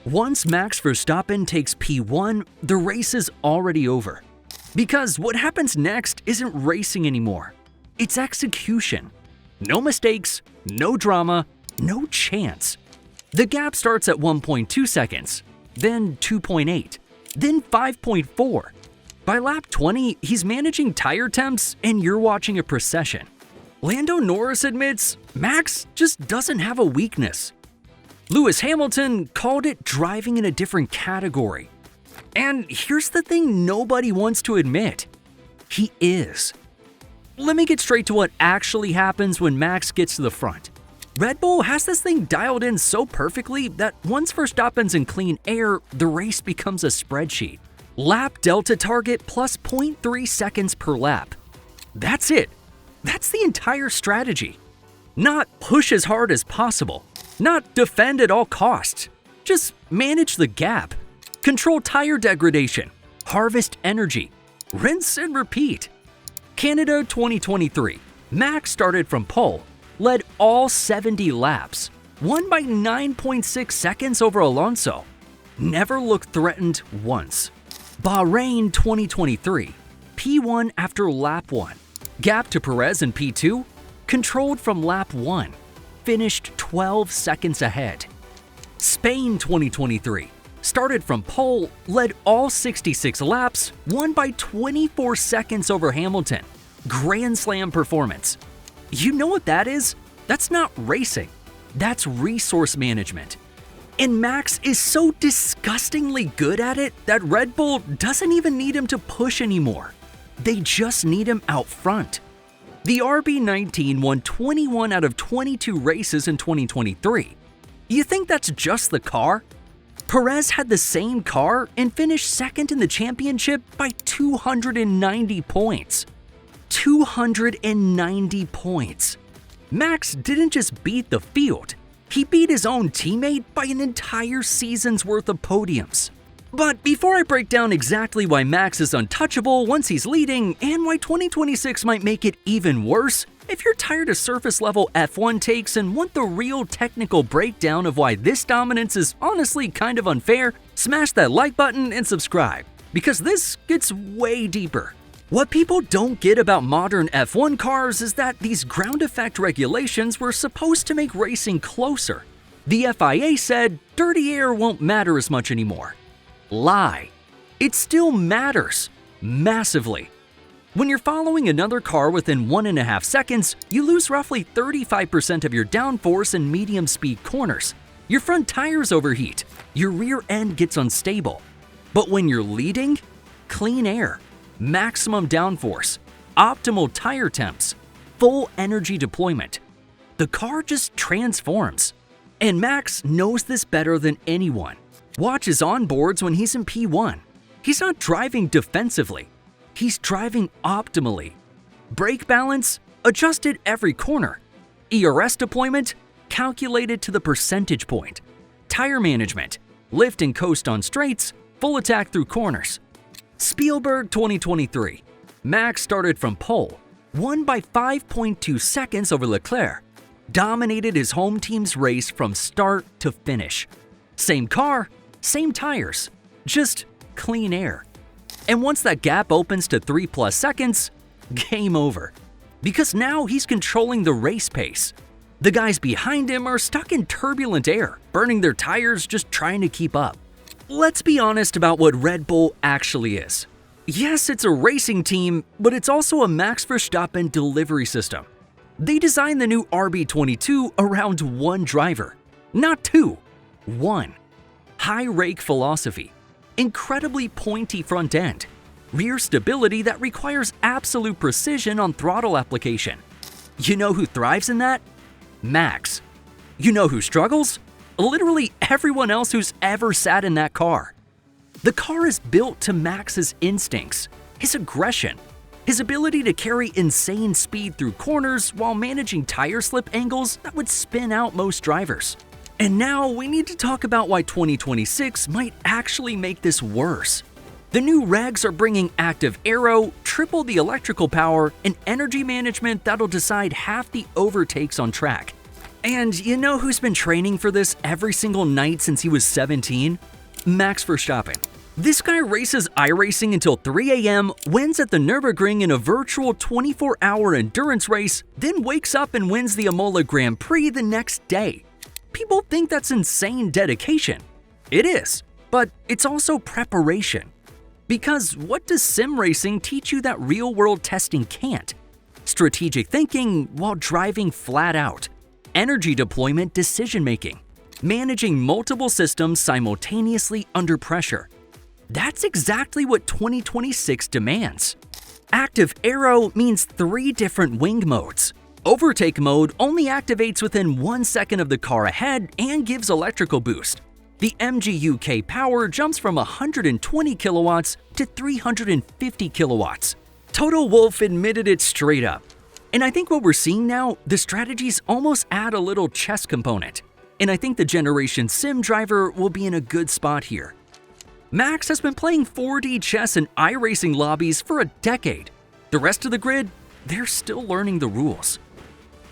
Once Max Verstappen takes P1, the race is already over. Because what happens next isn't racing anymore. It's execution. No mistakes, no drama, no chance. The gap starts at 1.2 seconds, then 2.8, then 5.4. By lap 20, he's managing tire temps and you're watching a procession. Lando Norris admits Max just doesn't have a weakness. Lewis Hamilton called it driving in a different category. And here's the thing nobody wants to admit. He is. Let me get straight to what actually happens when Max gets to the front. Red Bull has this thing dialed in so perfectly that once Verstappen's in clean air, the race becomes a spreadsheet. Lap delta target plus 0.3 seconds per lap. That's it. That's the entire strategy. Not push as hard as possible. Not defend at all costs. Just manage the gap. Control tire degradation. Harvest energy. Rinse and repeat. Canada 2023. Max started from pole, led all 70 laps, won by 9.6 seconds over Alonso. Never looked threatened once. Bahrain 2023. P1 after lap 1. Gap to Perez in P2, controlled from lap 1. Finished 12 seconds ahead. Spain 2023. Started from pole, led all 66 laps, won by 24 seconds over Hamilton. Grand Slam performance. You know what that is? That's not racing. That's resource management. And Max is so disgustingly good at it that Red Bull doesn't even need him to push anymore. They just need him out front. The RB19 won 21 out of 22 races in 2023. You think that's just the car? Perez had the same car and finished second in the championship by 290 points. 290 points. Max didn't just beat the field, he beat his own teammate by an entire season's worth of podiums. But before I break down exactly why Max is untouchable once he's leading and why 2026 might make it even worse, if you're tired of surface-level F1 takes and want the real technical breakdown of why this dominance is honestly kind of unfair, smash that like button and subscribe, because this gets way deeper. What people don't get about modern F1 cars is that these ground effect regulations were supposed to make racing closer. The FIA said dirty air won't matter as much anymore. Lie. It still matters. Massively. When you're following another car within 1.5 seconds, you lose roughly 35% of your downforce in medium-speed corners. Your front tires overheat. Your rear end gets unstable. But when you're leading, clean air, maximum downforce, optimal tire temps, full energy deployment. The car just transforms. And Max knows this better than anyone. Watch his onboards when he's in P1. He's not driving defensively. He's driving optimally. Brake balance, adjusted every corner. ERS deployment, calculated to the percentage point. Tire management, lift and coast on straights, full attack through corners. Spielberg 2023. Max started from pole, won by 5.2 seconds over Leclerc. Dominated his home team's race from start to finish. Same car, same tires, just clean air. And once that gap opens to 3+ seconds, game over. Because now he's controlling the race pace. The guys behind him are stuck in turbulent air, burning their tires just trying to keep up. Let's be honest about what Red Bull actually is. Yes, it's a racing team, but it's also a Max Verstappen delivery system. They designed the new RB22 around one driver, not two, one. High rake philosophy, incredibly pointy front end, rear stability that requires absolute precision on throttle application. You know who thrives in that? Max. You know who struggles? Literally everyone else who's ever sat in that car. The car is built to Max's instincts, his aggression, his ability to carry insane speed through corners while managing tire slip angles that would spin out most drivers. And now we need to talk about why 2026 might actually make this worse. The new regs are bringing active aero, triple the electrical power, and energy management that'll decide half the overtakes on track. And you know who's been training for this every single night since he was 17? Max Verstappen. This guy races iRacing until 3 a.m., wins at the Nürburgring in a virtual 24-hour endurance race, then wakes up and wins the Imola Grand Prix the next day. People think that's insane dedication. It is, but it's also preparation. Because what does sim racing teach you that real-world testing can't? Strategic thinking while driving flat out, energy deployment decision-making, managing multiple systems simultaneously under pressure. That's exactly what 2026 demands. Active Aero means 3 different wing modes. Overtake mode only activates within 1 second of the car ahead and gives electrical boost. The MGUK power jumps from 120 kilowatts to 350 kilowatts. Total Wolf admitted it straight up. And I think what we're seeing now, the strategies almost add a little chess component. And I think the Generation Sim driver will be in a good spot here. Max has been playing 4D chess and iRacing lobbies for a decade. The rest of the grid, they're still learning the rules.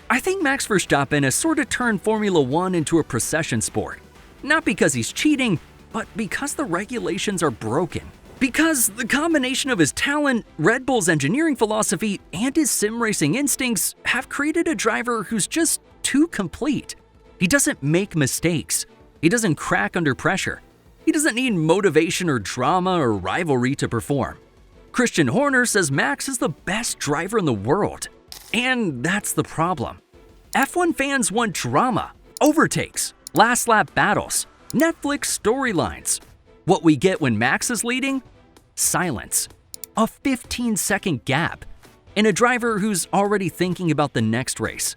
I think Max Verstappen has sort of turned Formula 1 into a procession sport. Not because he's cheating, but because the regulations are broken. Because the combination of his talent, Red Bull's engineering philosophy, and his sim racing instincts have created a driver who's just too complete. He doesn't make mistakes. He doesn't crack under pressure. He doesn't need motivation or drama or rivalry to perform. Christian Horner says Max is the best driver in the world. And that's the problem. F1 fans want drama, overtakes, last lap battles, Netflix storylines. What we get when Max is leading? Silence. A 15-second gap. And a driver who's already thinking about the next race.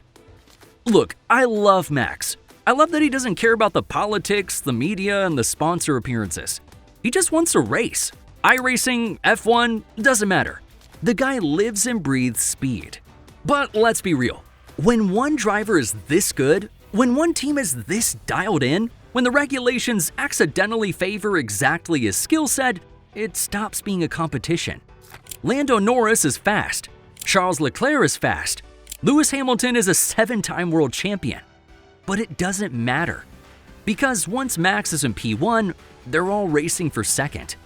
Look, I love Max. I love that he doesn't care about the politics, the media, and the sponsor appearances. He just wants to race. iRacing, F1, doesn't matter. The guy lives and breathes speed. But let's be real. When one driver is this good, when one team is this dialed in, when the regulations accidentally favor exactly his skill set, it stops being a competition. Lando Norris is fast. Charles Leclerc is fast. Lewis Hamilton is a 7-time world champion. But it doesn't matter. Because once Max is in P1, they're all racing for second.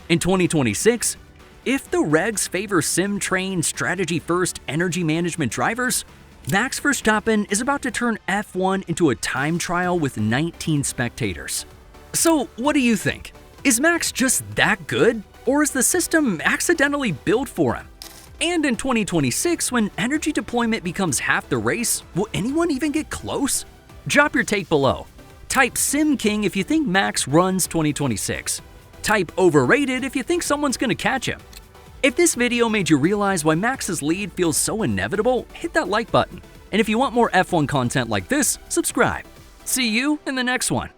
In 2026, if the regs favor sim-trained, strategy-first energy management drivers, Max Verstappen is about to turn F1 into a time trial with 19 spectators. So what do you think? Is Max just that good? Or is the system accidentally built for him? And in 2026, when energy deployment becomes half the race, will anyone even get close? Drop your take below. Type Sim King if you think Max runs 2026. Type overrated if you think someone's gonna catch him. If this video made you realize why Max's lead feels so inevitable, hit that like button. And if you want more F1 content like this, subscribe. See you in the next one.